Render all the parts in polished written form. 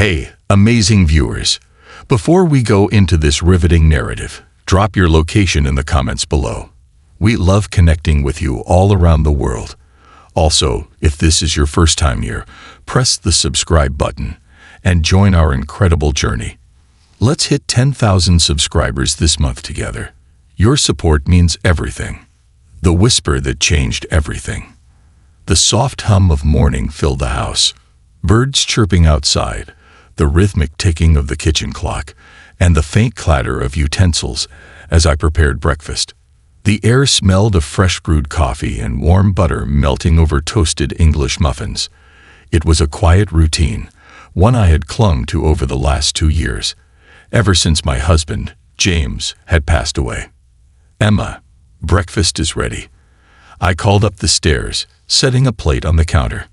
Hey, amazing viewers! Before we go into this riveting narrative, drop your location in the comments below. We love connecting with you all around the world. Also, if this is your first time here, press the subscribe button and join our incredible journey. Let's hit 10,000 subscribers this month together. Your support means everything. The whisper that changed everything. The soft hum of morning filled the house. Birds chirping outside, the rhythmic ticking of the kitchen clock, and the faint clatter of utensils as I prepared breakfast. The air smelled of fresh brewed coffee and warm butter melting over toasted English muffins. It was a quiet routine, one I had clung to over the last 2 years, ever since my husband, James, had passed away. "Emma, breakfast is ready." I called up the stairs, setting a plate on the counter.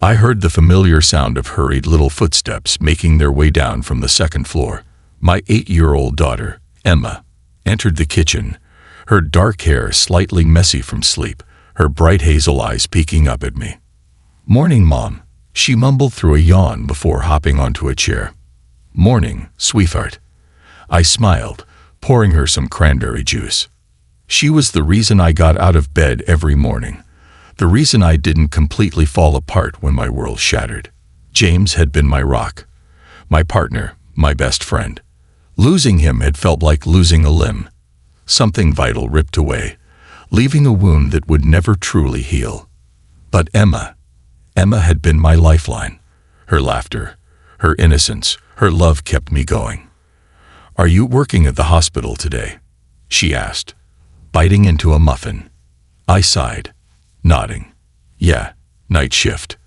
I heard the familiar sound of hurried little footsteps making their way down from the second floor. My 8-year-old daughter, Emma, entered the kitchen, her dark hair slightly messy from sleep, her bright hazel eyes peeking up at me. "Morning, Mom," she mumbled through a yawn before hopping onto a chair. "Morning, sweetheart." I smiled, pouring her some cranberry juice. She was the reason I got out of bed every morning, the reason I didn't completely fall apart when my world shattered. James had been my rock, my partner, my best friend. Losing him had felt like losing a limb. Something vital ripped away, leaving a wound that would never truly heal. But Emma had been my lifeline. Her laughter, her innocence, her love kept me going. "Are you working at the hospital today?" she asked, biting into a muffin. I sighed, nodding. "Yeah, night shift.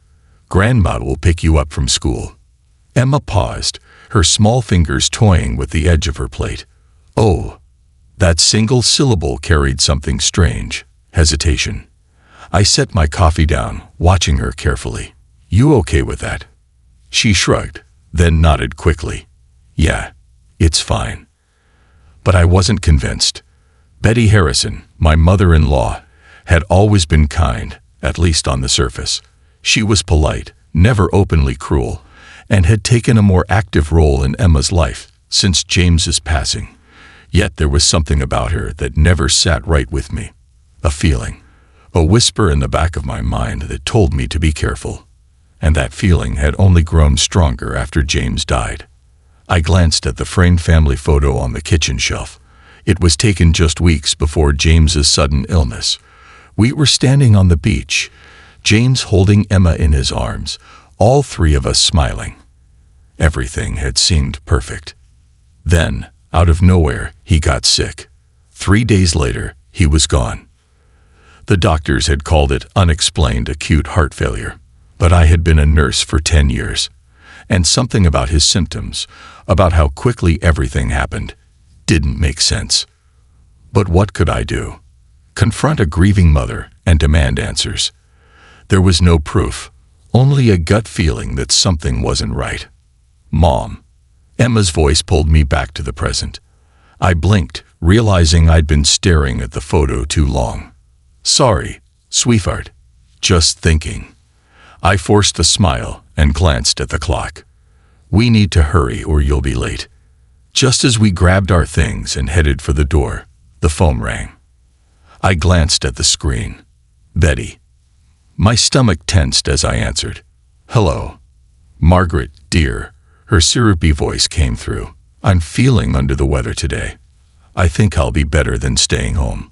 Grandma will pick you up from school." Emma paused, her small fingers toying with the edge of her plate. "Oh." That single syllable carried something strange, hesitation. I set my coffee down, watching her carefully. "You okay with that?" She shrugged, then nodded quickly. "Yeah, it's fine." But I wasn't convinced. Betty Harrison, my mother-in-law, had always been kind, at least on the surface. She was polite, never openly cruel, and had taken a more active role in Emma's life since James's passing. Yet there was something about her that never sat right with me. A feeling, a whisper in the back of my mind that told me to be careful. And that feeling had only grown stronger after James died. I glanced at the framed family photo on the kitchen shelf. It was taken just weeks before James's sudden illness. We were standing on the beach, James holding Emma in his arms, all three of us smiling. Everything had seemed perfect. Then, out of nowhere, he got sick. 3 days later, he was gone. The doctors had called it unexplained acute heart failure, but I had been a nurse for 10 years, and something about his symptoms, about how quickly everything happened, didn't make sense. But what could I do? Confront a grieving mother and demand answers? There was no proof, only a gut feeling that something wasn't right. "Mom." Emma's voice pulled me back to the present. I blinked, realizing I'd been staring at the photo too long. "Sorry, sweetheart. Just thinking." I forced a smile and glanced at the clock. "We need to hurry or you'll be late." Just as we grabbed our things and headed for the door, the phone rang. I glanced at the screen. Betty. My stomach tensed as I answered. "Hello." "Margaret, dear." Her syrupy voice came through. "I'm feeling under the weather today. I think I'll be better than staying home."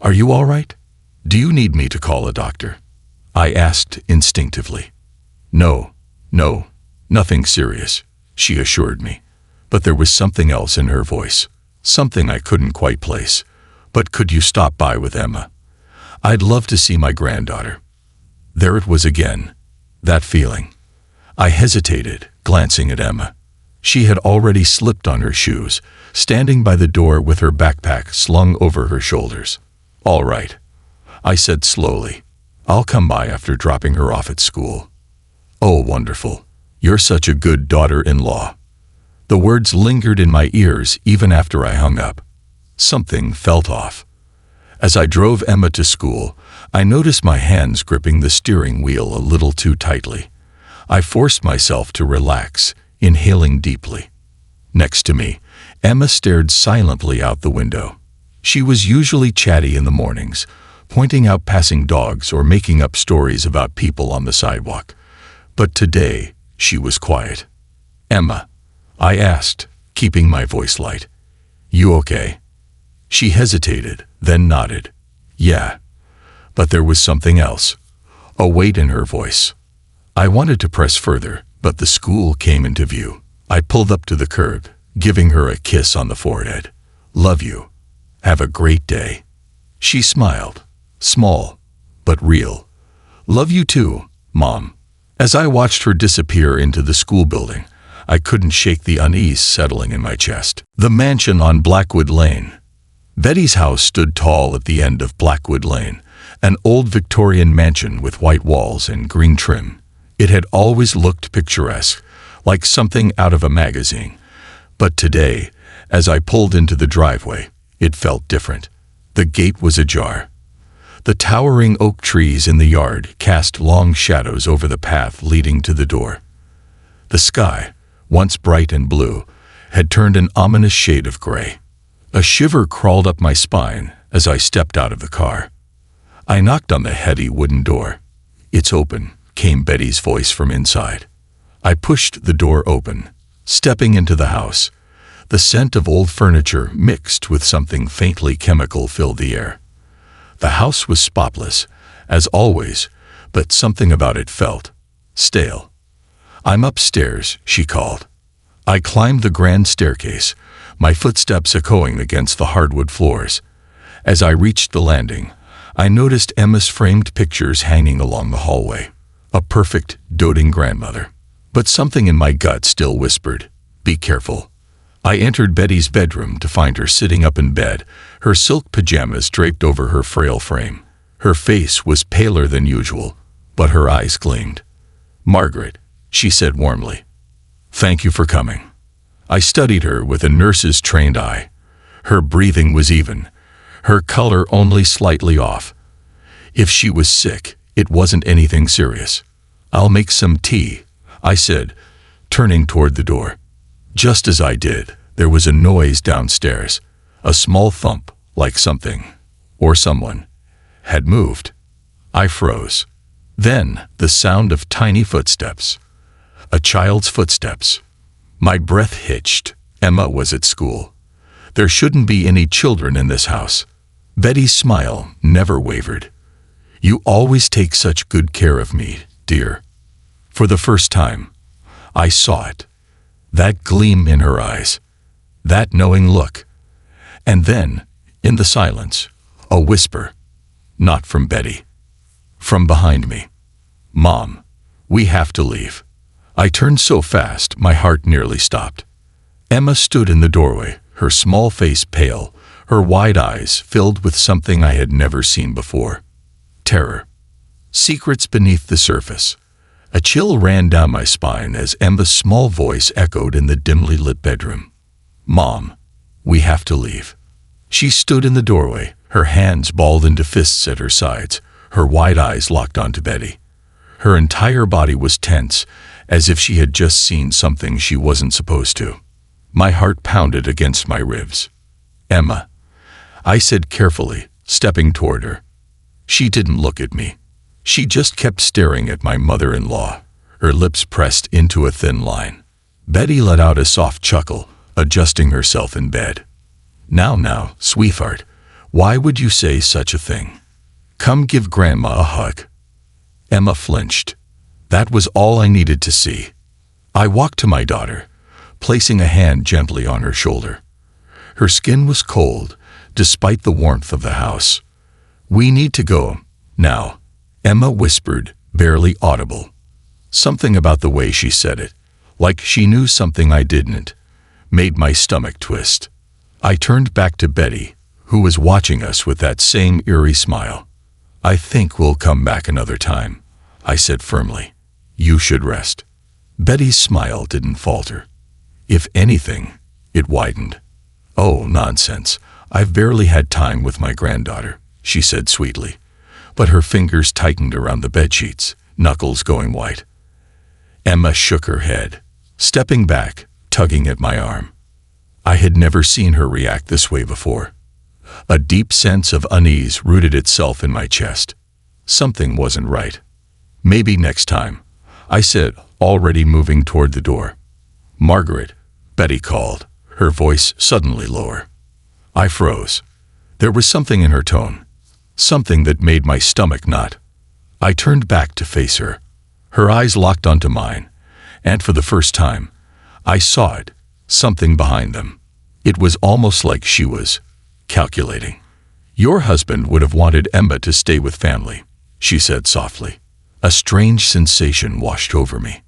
"Are you all right? Do you need me to call a doctor?" I asked instinctively. No, nothing serious," she assured me. But there was something else in her voice, something I couldn't quite place. "But could you stop by with Emma? I'd love to see my granddaughter." There it was again, that feeling. I hesitated, glancing at Emma. She had already slipped on her shoes, standing by the door with her backpack slung over her shoulders. "All right," I said slowly. "I'll come by after dropping her off at school." "Oh, wonderful. You're such a good daughter-in-law." The words lingered in my ears even after I hung up. Something felt off. As I drove Emma to school, I noticed my hands gripping the steering wheel a little too tightly. I forced myself to relax, inhaling deeply. Next to me, Emma stared silently out the window. She was usually chatty in the mornings, pointing out passing dogs or making up stories about people on the sidewalk. But today, she was quiet. "Emma," I asked, keeping my voice light. "You okay?" She hesitated, then nodded. "Yeah." But there was something else, a weight in her voice. I wanted to press further, but the school came into view. I pulled up to the curb, giving her a kiss on the forehead. "Love you. Have a great day." She smiled, small, but real. "Love you too, Mom." As I watched her disappear into the school building, I couldn't shake the unease settling in my chest. The mansion on Blackwood Lane. Betty's house stood tall at the end of Blackwood Lane, an old Victorian mansion with white walls and green trim. It had always looked picturesque, like something out of a magazine. But today, as I pulled into the driveway, it felt different. The gate was ajar. The towering oak trees in the yard cast long shadows over the path leading to the door. The sky, once bright and blue, had turned an ominous shade of gray. A shiver crawled up my spine as I stepped out of the car. I knocked on the heavy wooden door. "It's open," came Betty's voice from inside. I pushed the door open, stepping into the house. The scent of old furniture mixed with something faintly chemical filled the air. The house was spotless, as always, but something about it felt stale. "I'm upstairs," she called. I climbed the grand staircase, my footsteps echoing against the hardwood floors. As I reached the landing, I noticed Emma's framed pictures hanging along the hallway. A perfect, doting grandmother. But something in my gut still whispered, "Be careful." I entered Betty's bedroom to find her sitting up in bed, her silk pajamas draped over her frail frame. Her face was paler than usual, but her eyes gleamed. "Margaret," she said warmly. "Thank you for coming." I studied her with a nurse's trained eye. Her breathing was even, her color only slightly off. If she was sick, it wasn't anything serious. "I'll make some tea," I said, turning toward the door. Just as I did, there was a noise downstairs, a small thump, like something, or someone, had moved. I froze. Then, the sound of tiny footsteps. A child's footsteps. My breath hitched. Emma was at school. There shouldn't be any children in this house. Betty's smile never wavered. "You always take such good care of me, dear." For the first time, I saw it. That gleam in her eyes, that knowing look. And then, in the silence, a whisper. Not from Betty. From behind me. "Mom, we have to leave." I turned so fast, my heart nearly stopped. Emma stood in the doorway, her small face pale, her wide eyes filled with something I had never seen before. Terror. Secrets beneath the surface. A chill ran down my spine as Emma's small voice echoed in the dimly lit bedroom. "Mom, we have to leave." She stood in the doorway, her hands balled into fists at her sides, her wide eyes locked onto Betty. Her entire body was tense, as if she had just seen something she wasn't supposed to. My heart pounded against my ribs. "Emma," I said carefully, stepping toward her. She didn't look at me. She just kept staring at my mother-in-law, her lips pressed into a thin line. Betty let out a soft chuckle, adjusting herself in bed. Now, sweetheart, why would you say such a thing? Come give Grandma a hug." Emma flinched. That was all I needed to see. I walked to my daughter, placing a hand gently on her shoulder. Her skin was cold, despite the warmth of the house. "We need to go, now," Emma whispered, barely audible. Something about the way she said it, like she knew something I didn't, made my stomach twist. I turned back to Betty, who was watching us with that same eerie smile. "I think we'll come back another time," I said firmly. "You should rest." Betty's smile didn't falter. If anything, it widened. "Oh, nonsense. I've barely had time with my granddaughter," she said sweetly. But her fingers tightened around the bedsheets, knuckles going white. Emma shook her head. stepping back, tugging at my arm. I had never seen her react this way before. A deep sense of unease rooted itself in my chest. Something wasn't right. Maybe next time, I said, already moving toward the door. "Margaret," Betty called, her voice suddenly lower. I froze. There was something in her tone, something that made my stomach knot. I turned back to face her. Her eyes locked onto mine, and for the first time, I saw it, something behind them. It was almost like she was calculating. "Your husband would have wanted Emma to stay with family," she said softly. A strange sensation washed over me.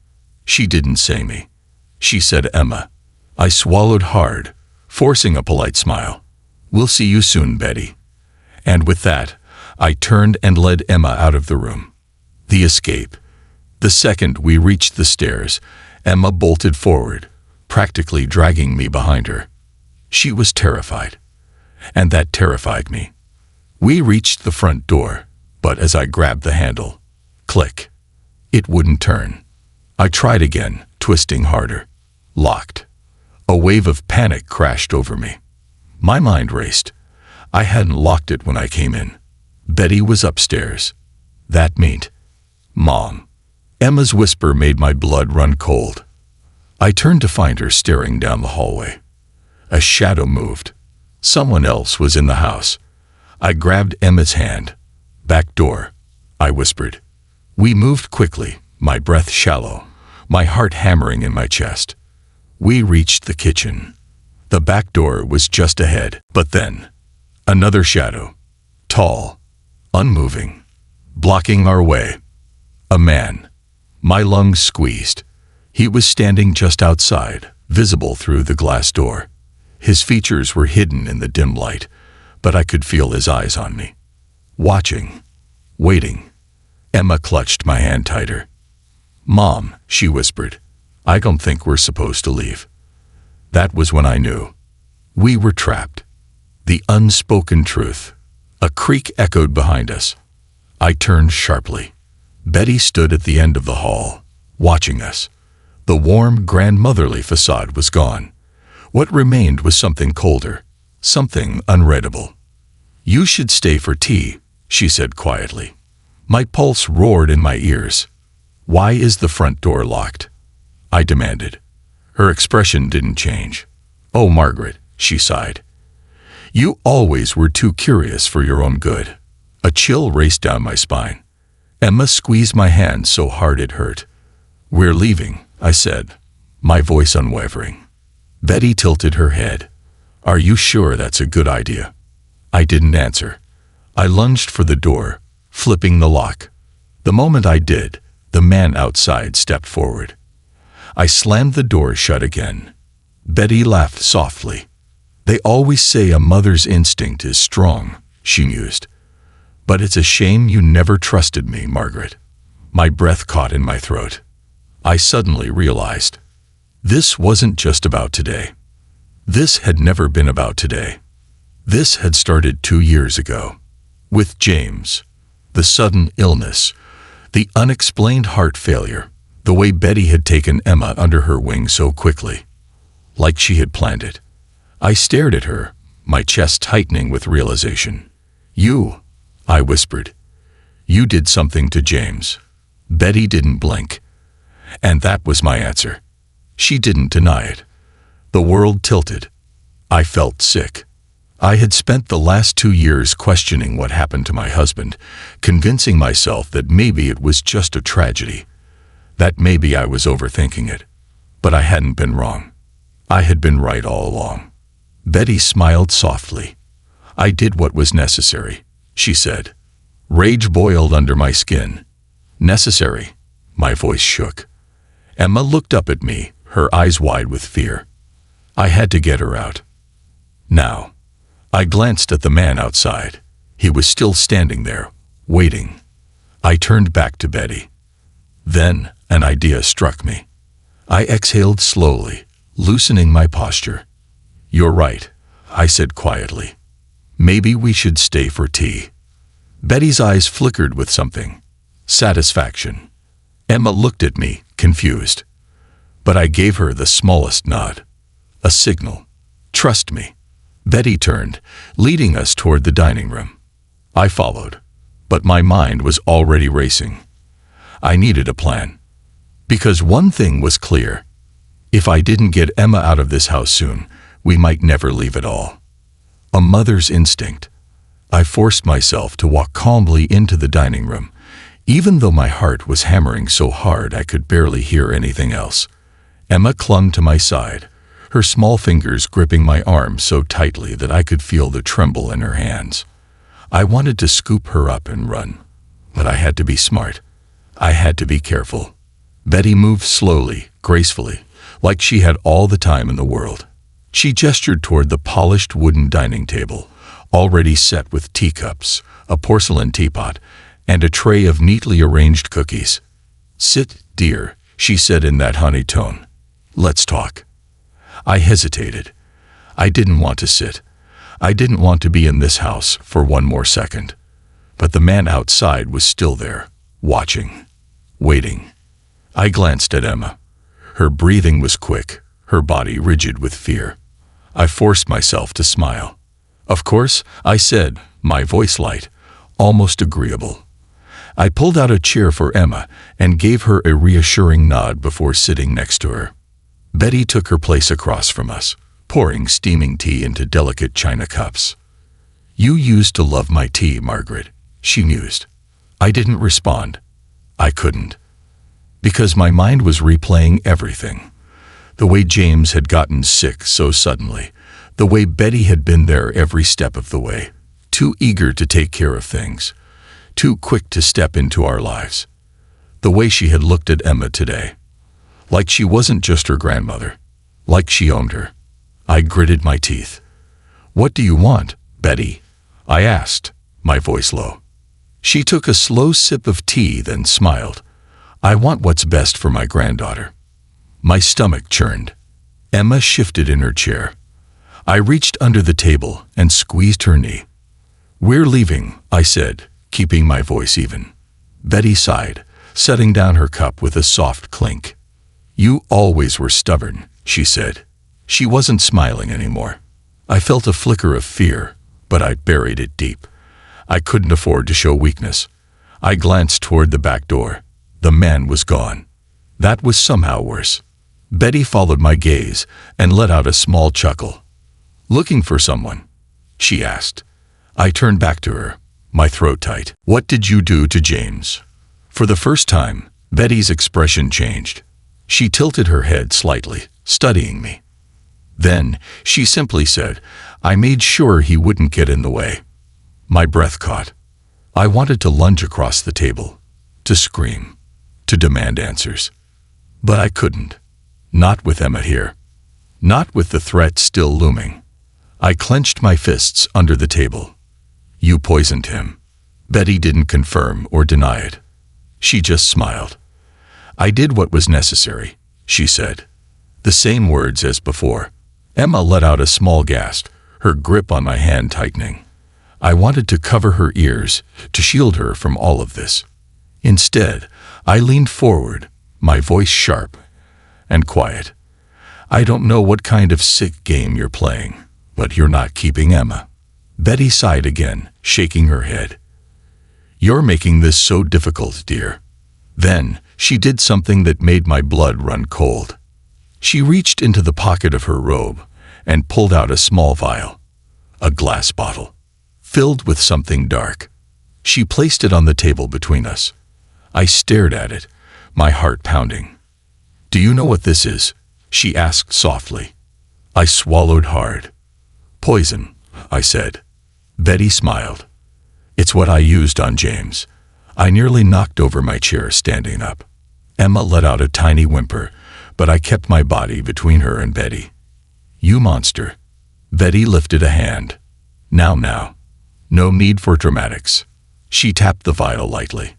She didn't say me. She said Emma. I swallowed hard, forcing a polite smile. "We'll see you soon, Betty." And with that, I turned and led Emma out of the room. The escape. The second we reached the stairs, Emma bolted forward, practically dragging me behind her. She was terrified, and that terrified me. We reached the front door, but as I grabbed the handle, click, it wouldn't turn. I tried again, twisting harder. Locked. A wave of panic crashed over me. My mind raced. I hadn't locked it when I came in. Betty was upstairs. That meant Mom. Emma's whisper made my blood run cold. I turned to find her staring down the hallway. A shadow moved. Someone else was in the house. I grabbed Emma's hand. "Back door," I whispered. We moved quickly, my breath shallow, my heart hammering in my chest. We reached the kitchen. The back door was just ahead, but then, another shadow. Tall, unmoving, blocking our way. A man. My lungs squeezed. He was standing just outside, visible through the glass door. His features were hidden in the dim light, but I could feel his eyes on me. Watching. Waiting. Emma clutched my hand tighter. "Mom," she whispered, "I don't think we're supposed to leave." That was when I knew. We were trapped. The unspoken truth. A creak echoed behind us. I turned sharply. Betty stood at the end of the hall, watching us. The warm, grandmotherly facade was gone. What remained was something colder, something unreadable. "You should stay for tea," she said quietly. My pulse roared in my ears. "Why is the front door locked?" I demanded. Her expression didn't change. "Oh, Margaret," she sighed. "You always were too curious for your own good." A chill raced down my spine. Emma squeezed my hand so hard it hurt. "We're leaving," I said, my voice unwavering. Betty tilted her head. "Are you sure that's a good idea?" I didn't answer. I lunged for the door, flipping the lock. The moment I did, the man outside stepped forward. I slammed the door shut again. Betty laughed softly. "They always say a mother's instinct is strong," she mused. "But it's a shame you never trusted me, Margaret." My breath caught in my throat. I suddenly realized. This wasn't just about today. This had never been about today. This had started 2 years ago. With James. The sudden illness. The unexplained heart failure. The way Betty had taken Emma under her wing so quickly. Like she had planned it. I stared at her, my chest tightening with realization. "You," I whispered. "You did something to James." Betty didn't blink. And that was my answer. She didn't deny it. The world tilted. I felt sick. I had spent the last 2 years questioning what happened to my husband, convincing myself that maybe it was just a tragedy, that maybe I was overthinking it. But I hadn't been wrong. I had been right all along. Betty smiled softly. "I did what was necessary," she said. Rage boiled under my skin. "Necessary?" My voice shook. Emma looked up at me, her eyes wide with fear. I had to get her out. Now. I glanced at the man outside. He was still standing there, waiting. I turned back to Betty. Then, an idea struck me. I exhaled slowly, loosening my posture. "You're right," I said quietly. "Maybe we should stay for tea." Betty's eyes flickered with something. Satisfaction. Emma looked at me, confused. but I gave her the smallest nod. A signal. Trust me. Betty turned, leading us toward the dining room. I followed, but my mind was already racing. I needed a plan. Because one thing was clear. If I didn't get Emma out of this house soon, we might never leave at all. A mother's instinct. I forced myself to walk calmly into the dining room, even though my heart was hammering so hard I could barely hear anything else. Emma clung to my side, her small fingers gripping my arm so tightly that I could feel the tremble in her hands. I wanted to scoop her up and run, but I had to be smart. I had to be careful. Betty moved slowly, gracefully, like she had all the time in the world. She gestured toward the polished wooden dining table, already set with teacups, a porcelain teapot, and a tray of neatly arranged cookies. "Sit, dear," she said in that honey tone. "Let's talk." I hesitated. I didn't want to sit. I didn't want to be in this house for one more second. But the man outside was still there, watching, waiting. I glanced at Emma. Her breathing was quick, her body rigid with fear. I forced myself to smile. "Of course," I said, my voice light, almost agreeable. I pulled out a chair for Emma and gave her a reassuring nod before sitting next to her. Betty took her place across from us, pouring steaming tea into delicate china cups. "You used to love my tea, Margaret," she mused. I didn't respond. I couldn't. Because my mind was replaying everything. The way James had gotten sick so suddenly, the way Betty had been there every step of the way, too eager to take care of things, too quick to step into our lives. The way she had looked at Emma today, like she wasn't just her grandmother, like she owned her. I gritted my teeth. "What do you want, Betty?" I asked, my voice low. She took a slow sip of tea, then smiled. "I want what's best for my granddaughter." My stomach churned. Emma shifted in her chair. I reached under the table and squeezed her knee. "We're leaving," I said, keeping my voice even. Betty sighed, setting down her cup with a soft clink. "You always were stubborn," she said. She wasn't smiling anymore. I felt a flicker of fear, but I buried it deep. I couldn't afford to show weakness. I glanced toward the back door. The man was gone. That was somehow worse. Betty followed my gaze and let out a small chuckle. "Looking for someone?" she asked. I turned back to her, my throat tight. "What did you do to James?" For the first time, Betty's expression changed. She tilted her head slightly, studying me. Then she simply said, "I made sure he wouldn't get in the way." My breath caught. I wanted to lunge across the table, to scream, to demand answers. But I couldn't. Not with Emma here. Not with the threat still looming. I clenched my fists under the table. "You poisoned him." Betty didn't confirm or deny it. She just smiled. "I did what was necessary," she said. The same words as before. Emma let out a small gasp, her grip on my hand tightening. I wanted to cover her ears, to shield her from all of this. Instead, I leaned forward, my voice sharp and quiet. "I don't know what kind of sick game you're playing, but you're not keeping Emma." Betty sighed again, shaking her head. "You're making this so difficult, dear." Then she did something that made my blood run cold. She reached into the pocket of her robe and pulled out a small vial, a glass bottle, filled with something dark. She placed it on the table between us. I stared at it, my heart pounding. "Do you know what this is?" she asked softly. I swallowed hard. "Poison," I said. Betty smiled. "It's what I used on James." I nearly knocked over my chair standing up. Emma let out a tiny whimper, but I kept my body between her and Betty. "You monster." Betty lifted a hand. Now. No need for dramatics." She tapped the vial lightly.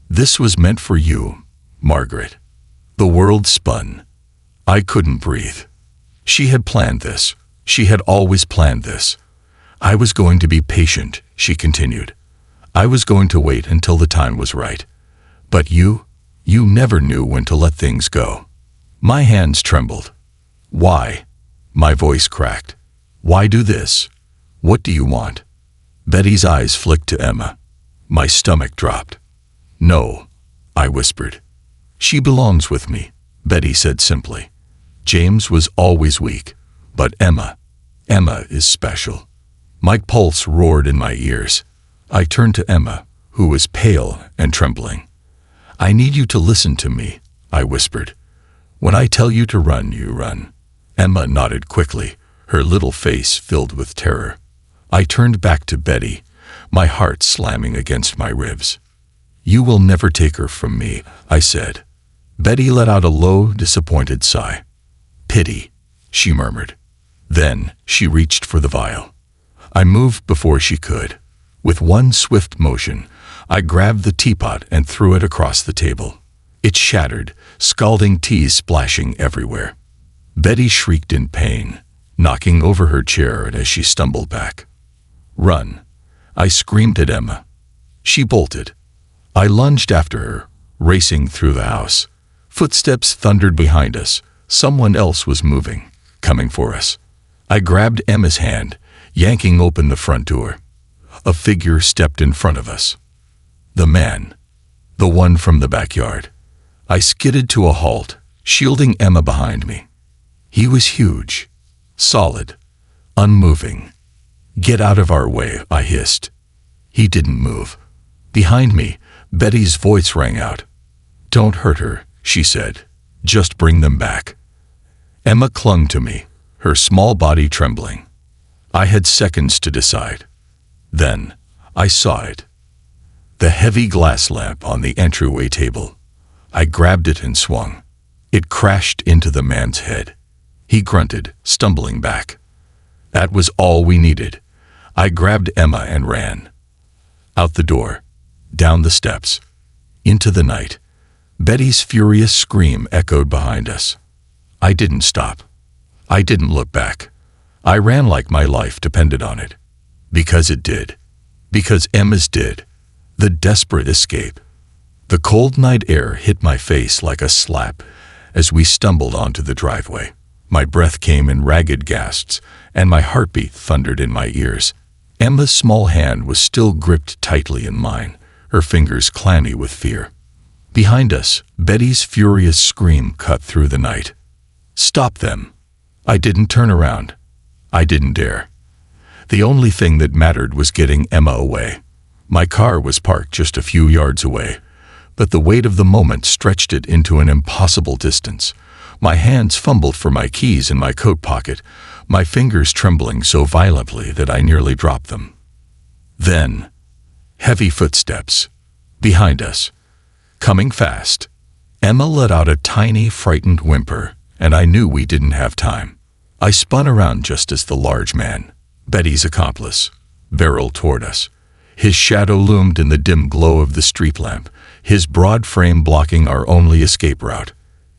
"This was meant for you, Margaret." The world spun. I couldn't breathe. She had planned this. She had always planned this. "I was going to be patient," she continued. "I was going to wait until the time was right. But you never knew when to let things go." My hands trembled. Why? My voice cracked. Why do this? What do you want? Betty's eyes flicked to Emma. My stomach dropped. No, I whispered. She belongs with me, Betty said simply. James was always weak, but Emma is special. My pulse roared in my ears. I turned to Emma, who was pale and trembling. I need you to listen to me, I whispered. When I tell you to run, you run. Emma nodded quickly, her little face filled with terror. I turned back to Betty, my heart slamming against my ribs. You will never take her from me, I said. Betty let out a low, disappointed sigh. Pity, she murmured. Then she reached for the vial. I moved before she could. With one swift motion, I grabbed the teapot and threw it across the table. It shattered, scalding tea splashing everywhere. Betty shrieked in pain, knocking over her chair as she stumbled back. Run, I screamed at Emma. She bolted. I lunged after her, racing through the house. Footsteps thundered behind us. Someone else was moving, coming for us. I grabbed Emma's hand, yanking open the front door. A figure stepped in front of us. The man. The one from the backyard. I skidded to a halt, shielding Emma behind me. He was huge, solid, unmoving. Get out of our way, I hissed. He didn't move. Behind me, Betty's voice rang out. Don't hurt her, she said. Just bring them back. Emma clung to me, her small body trembling. I had seconds to decide. Then, I saw it. The heavy glass lamp on the entryway table. I grabbed it and swung. It crashed into the man's head. He grunted, stumbling back. That was all we needed. I grabbed Emma and ran. Out the door, down the steps, into the night. Betty's furious scream echoed behind us. I didn't stop. I didn't look back. I ran like my life depended on it. Because it did. Because Emma's did. The desperate escape. The cold night air hit my face like a slap as we stumbled onto the driveway. My breath came in ragged gasps, and my heartbeat thundered in my ears. Emma's small hand was still gripped tightly in mine, her fingers clammy with fear. Behind us, Betty's furious scream cut through the night. Stop them! I didn't turn around. I didn't dare. The only thing that mattered was getting Emma away. My car was parked just a few yards away, but the weight of the moment stretched it into an impossible distance. My hands fumbled for my keys in my coat pocket, my fingers trembling so violently that I nearly dropped them. Then, heavy footsteps. Behind us. Coming fast. Emma let out a tiny, frightened whimper, and I knew we didn't have time. I spun around just as the large man, Betty's accomplice, barreled toward us. His shadow loomed in the dim glow of the street lamp, his broad frame blocking our only escape route.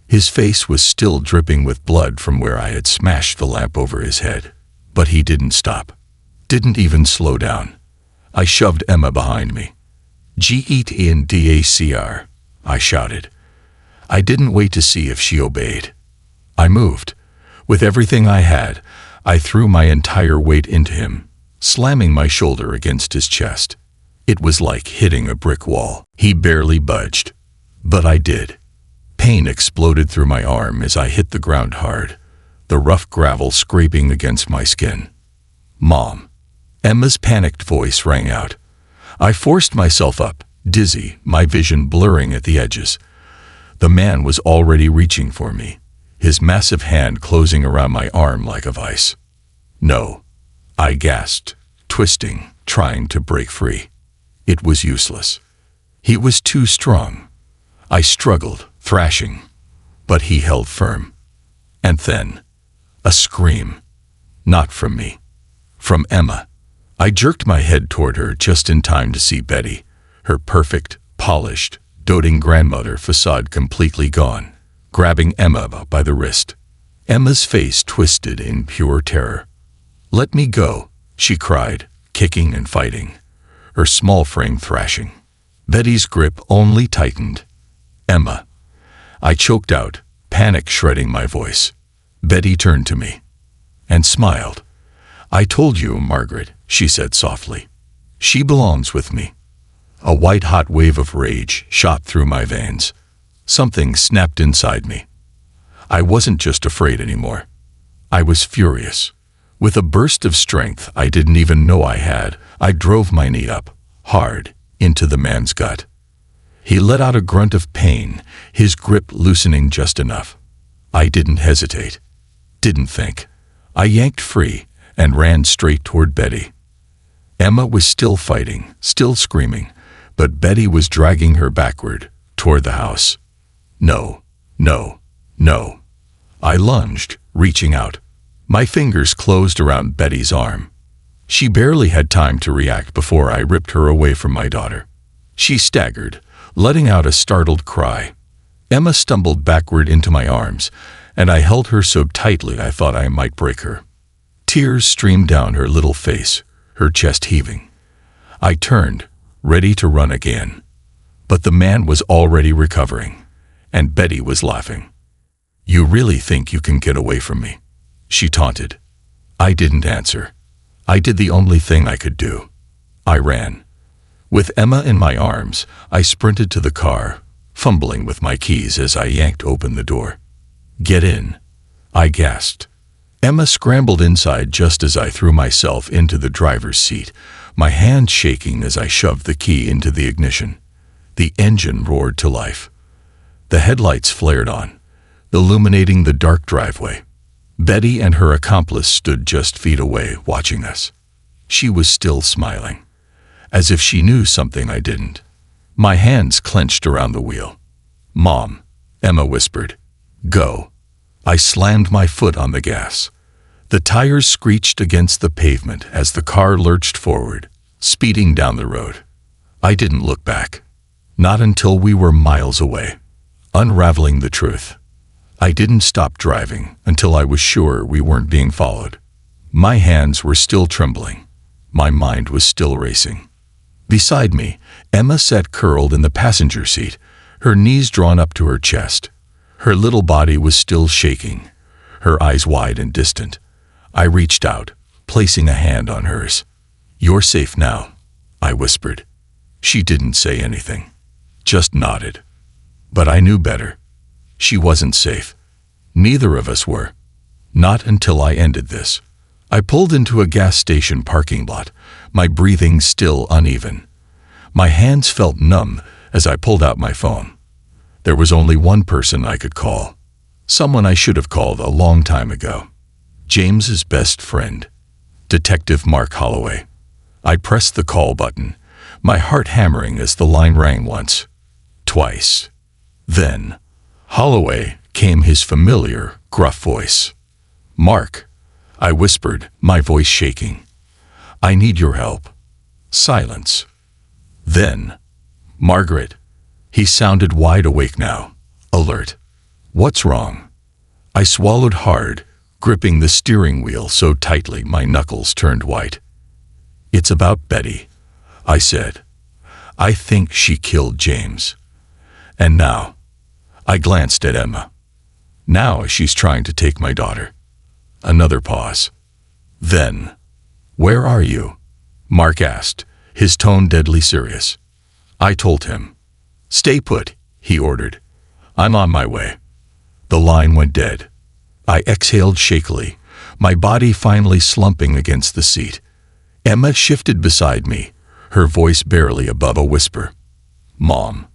His face was still dripping with blood from where I had smashed the lamp over his head. But he didn't stop. Didn't even slow down. I shoved Emma behind me. "Get-in-dacar," I shouted. I didn't wait to see if she obeyed. I moved. With everything I had, I threw my entire weight into him, slamming my shoulder against his chest. It was like hitting a brick wall. He barely budged. But I did. Pain exploded through my arm as I hit the ground hard, the rough gravel scraping against my skin. "Mom." Emma's panicked voice rang out. I forced myself up, dizzy, my vision blurring at the edges. The man was already reaching for me, his massive hand closing around my arm like a vice. "No," I gasped, twisting, trying to break free. It was useless. He was too strong. I struggled, thrashing, but he held firm. And then, a scream. Not from me. From Emma. I jerked my head toward her just in time to see Betty, her perfect, polished, doting grandmother facade completely gone, grabbing Emma by the wrist. Emma's face twisted in pure terror. "Let me go," she cried, kicking and fighting, her small frame thrashing. Betty's grip only tightened. "Emma," I choked out, panic shredding my voice. Betty turned to me and smiled. "I told you, Margaret," she said softly. "She belongs with me." A white-hot wave of rage shot through my veins. Something snapped inside me. I wasn't just afraid anymore. I was furious. With a burst of strength I didn't even know I had, I drove my knee up, hard, into the man's gut. He let out a grunt of pain, his grip loosening just enough. I didn't hesitate. Didn't think. I yanked free and ran straight toward Betty. Emma was still fighting, still screaming, but Betty was dragging her backward, toward the house. No, no, no. I lunged, reaching out. My fingers closed around Betty's arm. She barely had time to react before I ripped her away from my daughter. She staggered, letting out a startled cry. Emma stumbled backward into my arms, and I held her so tightly I thought I might break her. Tears streamed down her little face, her chest heaving. I turned, ready to run again. But the man was already recovering, and Betty was laughing. "You really think you can get away from me?" she taunted. I didn't answer. I did the only thing I could do. I ran. With Emma in my arms, I sprinted to the car, fumbling with my keys as I yanked open the door. "Get in," I gasped. Emma scrambled inside just as I threw myself into the driver's seat, my hand shaking as I shoved the key into the ignition. The engine roared to life. The headlights flared on, illuminating the dark driveway. Betty and her accomplice stood just feet away, watching us. She was still smiling, as if she knew something I didn't. My hands clenched around the wheel. "Mom," Emma whispered. "Go." I slammed my foot on the gas. The tires screeched against the pavement as the car lurched forward, speeding down the road. I didn't look back. Not until we were miles away, unraveling the truth. I didn't stop driving until I was sure we weren't being followed. My hands were still trembling. My mind was still racing. Beside me, Emma sat curled in the passenger seat, her knees drawn up to her chest. Her little body was still shaking, her eyes wide and distant. I reached out, placing a hand on hers. "You're safe now," I whispered. She didn't say anything, just nodded. But I knew better. She wasn't safe. Neither of us were. Not until I ended this. I pulled into a gas station parking lot, my breathing still uneven. My hands felt numb as I pulled out my phone. There was only one person I could call. Someone I should have called a long time ago. James's best friend, Detective Mark Holloway. I pressed the call button, my heart hammering as the line rang once, twice. Then, Holloway came, his familiar, gruff voice. "Mark," I whispered, my voice shaking. "I need your help." Silence. Then, "Margaret." He sounded wide awake now, alert. "What's wrong?" I swallowed hard, gripping the steering wheel so tightly my knuckles turned white. "It's about Betty," I said. "I think she killed James. And now," I glanced at Emma. "Now she's trying to take my daughter." Another pause. Then, "Where are you?" Mark asked, his tone deadly serious. I told him. "Stay put," he ordered. "I'm on my way." The line went dead. I exhaled shakily, my body finally slumping against the seat. Emma shifted beside me, her voice barely above a whisper. "Mom."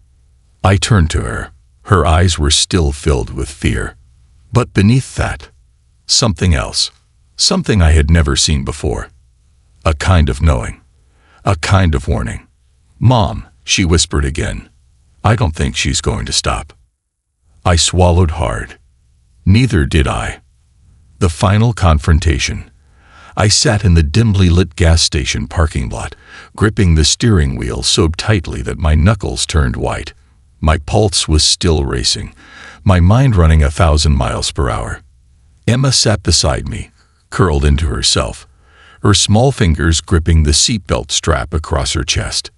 I turned to her. Her eyes were still filled with fear. But beneath that, something else. Something I had never seen before. A kind of knowing. A kind of warning. "Mom," she whispered again. "I don't think she's going to stop." I swallowed hard. Neither did I. The final confrontation. I sat in the dimly lit gas station parking lot, gripping the steering wheel so tightly that my knuckles turned white. My pulse was still racing, my mind running 1,000 miles per hour. Emma sat beside me, curled into herself, her small fingers gripping the seatbelt strap across her chest.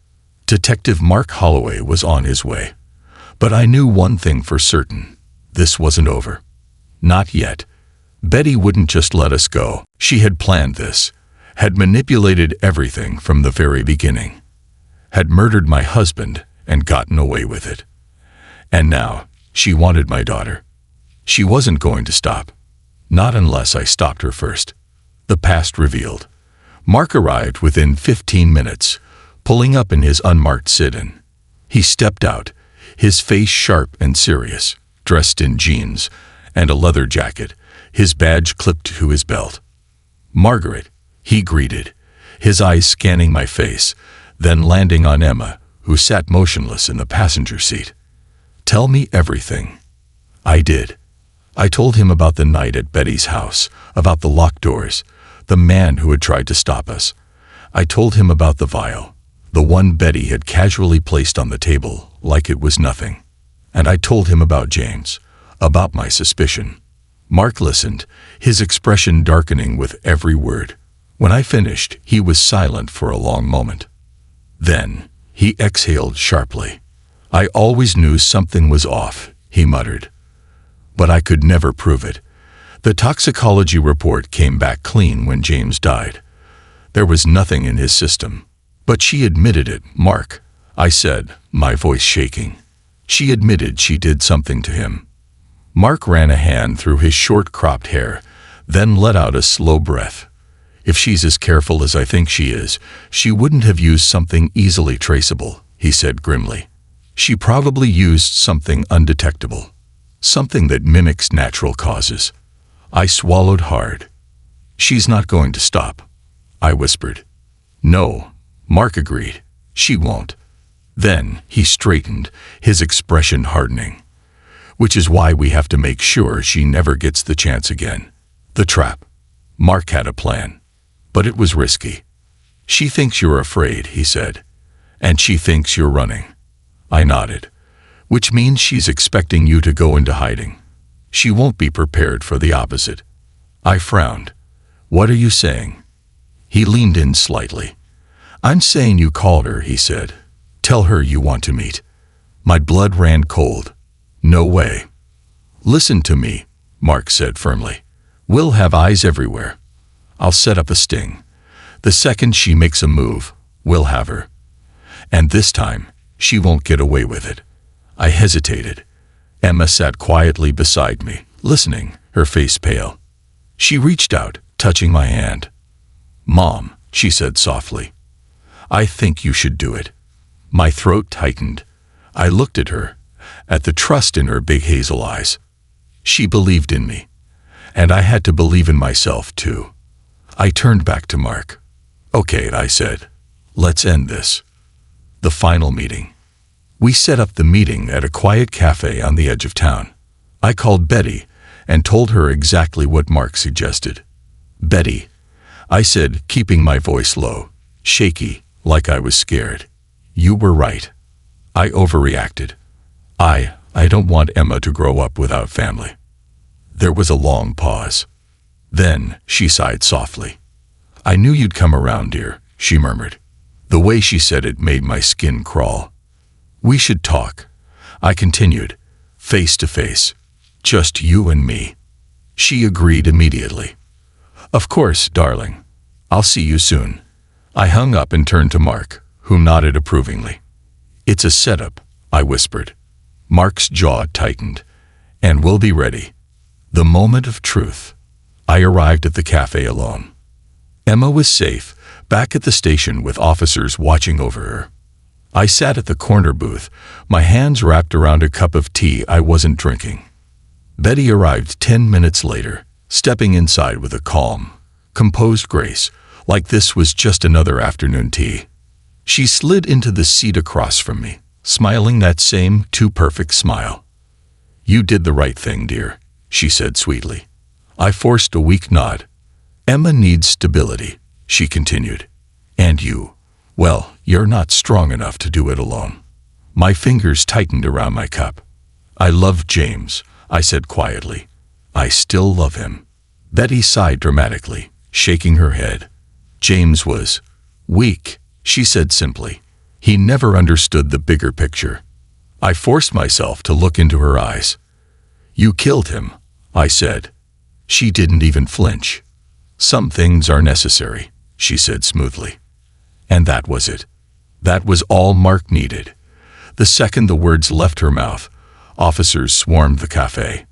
Detective Mark Holloway was on his way. But I knew one thing for certain. this wasn't over. Not yet. Betty wouldn't just let us go. She had planned this, had manipulated everything from the very beginning, had murdered my husband and gotten away with it. And now, she wanted my daughter. She wasn't going to stop. Not unless I stopped her first. The past revealed. Mark arrived within 15 minutes, pulling up in his unmarked sit-in. He stepped out, his face sharp and serious, dressed in jeans and a leather jacket, his badge clipped to his belt. "Margaret," he greeted, his eyes scanning my face, then landing on Emma, who sat motionless in the passenger seat. "Tell me everything." I did. I told him about the night at Betty's house, about the locked doors, the man who had tried to stop us. I told him about the vial, the one Betty had casually placed on the table like it was nothing. And I told him about James, about my suspicion. Mark listened, his expression darkening with every word. When I finished, he was silent for a long moment. Then, he exhaled sharply. "I always knew something was off," he muttered. "But I could never prove it. The toxicology report came back clean when James died. There was nothing in his system." "But she admitted it, Mark," I said, my voice shaking. "She admitted she did something to him." Mark ran a hand through his short-cropped hair, then let out a slow breath. "If she's as careful as I think she is, she wouldn't have used something easily traceable," he said grimly. "She probably used something undetectable, something that mimics natural causes." I swallowed hard. "She's not going to stop," I whispered. "No," Mark agreed. "She won't." Then he straightened, his expression hardening. "Which is why we have to make sure she never gets the chance again." The trap. Mark had a plan, but it was risky. "She thinks you're afraid," he said, "and she thinks you're running." I nodded. "Which means she's expecting you to go into hiding. She won't be prepared for the opposite." I frowned. "What are you saying?" He leaned in slightly. "I'm saying you called her," he said. "Tell her you want to meet." My blood ran cold. "No way." "Listen to me," Mark said firmly. "We'll have eyes everywhere. I'll set up a sting. The second she makes a move, we'll have her. And this time, she won't get away with it." I hesitated. Emma sat quietly beside me, listening, her face pale. She reached out, touching my hand. "Mom," she said softly, "I think you should do it." My throat tightened. I looked at her, at the trust in her big hazel eyes. She believed in me, and I had to believe in myself too. I turned back to Mark. "Okay," I said, "let's end this." The final meeting. We set up the meeting at a quiet cafe on the edge of town. I called Betty and told her exactly what Mark suggested. "Betty," I said, keeping my voice low, shaky, like I was scared. "You were right. I overreacted. I don't want Emma to grow up without family." There was a long pause. Then she sighed softly. "I knew you'd come around, dear," she murmured. The way she said it made my skin crawl. "We should talk," I continued, "face to face. Just you and me." She agreed immediately. "Of course, darling. I'll see you soon." I hung up and turned to Mark, who nodded approvingly. "It's a setup," I whispered. Mark's jaw tightened. "And we'll be ready." The moment of truth. I arrived at the cafe alone. Emma was safe, back at the station with officers watching over her. I sat at the corner booth, my hands wrapped around a cup of tea I wasn't drinking. Betty arrived 10 minutes later, stepping inside with a calm, composed grace, like this was just another afternoon tea. She slid into the seat across from me, smiling that same too-perfect smile. "You did the right thing, dear," she said sweetly. I forced a weak nod. "Emma needs stability," she continued. "And you, well, you're not strong enough to do it alone." My fingers tightened around my cup. "I love James," I said quietly. "I still love him." Betty sighed dramatically, shaking her head. "James was weak," she said simply. "He never understood the bigger picture." I forced myself to look into her eyes. You killed him, I said. She didn't even flinch. Some things are necessary, she said smoothly. And that was it. That was all Mark needed. The second the words left her mouth, officers swarmed the cafe.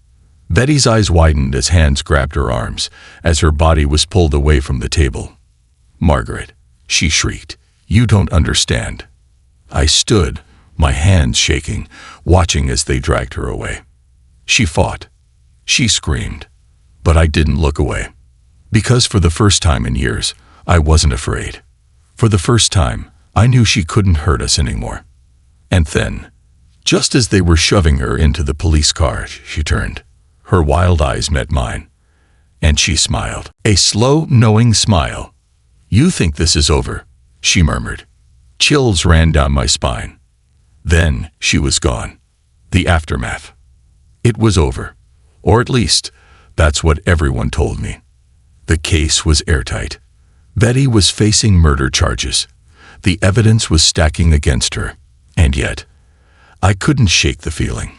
Betty's eyes widened as hands grabbed her arms, as her body was pulled away from the table. Margaret, she shrieked, you don't understand. I stood, my hands shaking, watching as they dragged her away. She fought. She screamed. But I didn't look away. Because for the first time in years, I wasn't afraid. For the first time, I knew she couldn't hurt us anymore. And then, just as they were shoving her into the police car, she turned. Her wild eyes met mine. And she smiled. A slow, knowing smile. You think this is over, she murmured. Chills ran down my spine. Then she was gone. The aftermath. It was over. Or at least, that's what everyone told me. The case was airtight. Betty was facing murder charges. The evidence was stacking against her. And yet, I couldn't shake the feeling.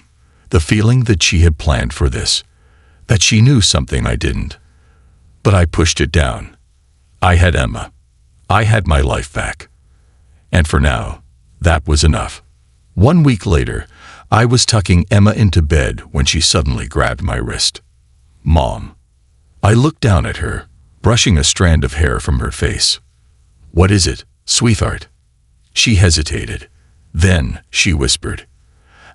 The feeling that she had planned for this. That she knew something I didn't. But I pushed it down. I had Emma. I had my life back. And for now, that was enough. 1 week later, I was tucking Emma into bed when she suddenly grabbed my wrist. Mom. I looked down at her, brushing a strand of hair from her face. What is it, sweetheart? She hesitated. Then she whispered,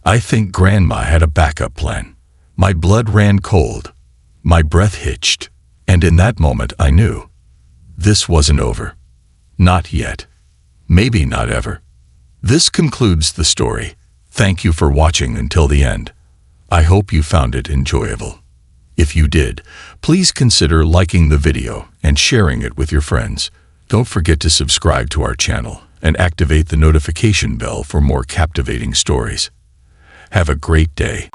I think Grandma had a backup plan. My blood ran cold. My breath hitched. And in that moment I knew. This wasn't over. Not yet. Maybe not ever. This concludes the story. Thank you for watching until the end. I hope you found it enjoyable. If you did, please consider liking the video and sharing it with your friends. Don't forget to subscribe to our channel and activate the notification bell for more captivating stories. Have a great day.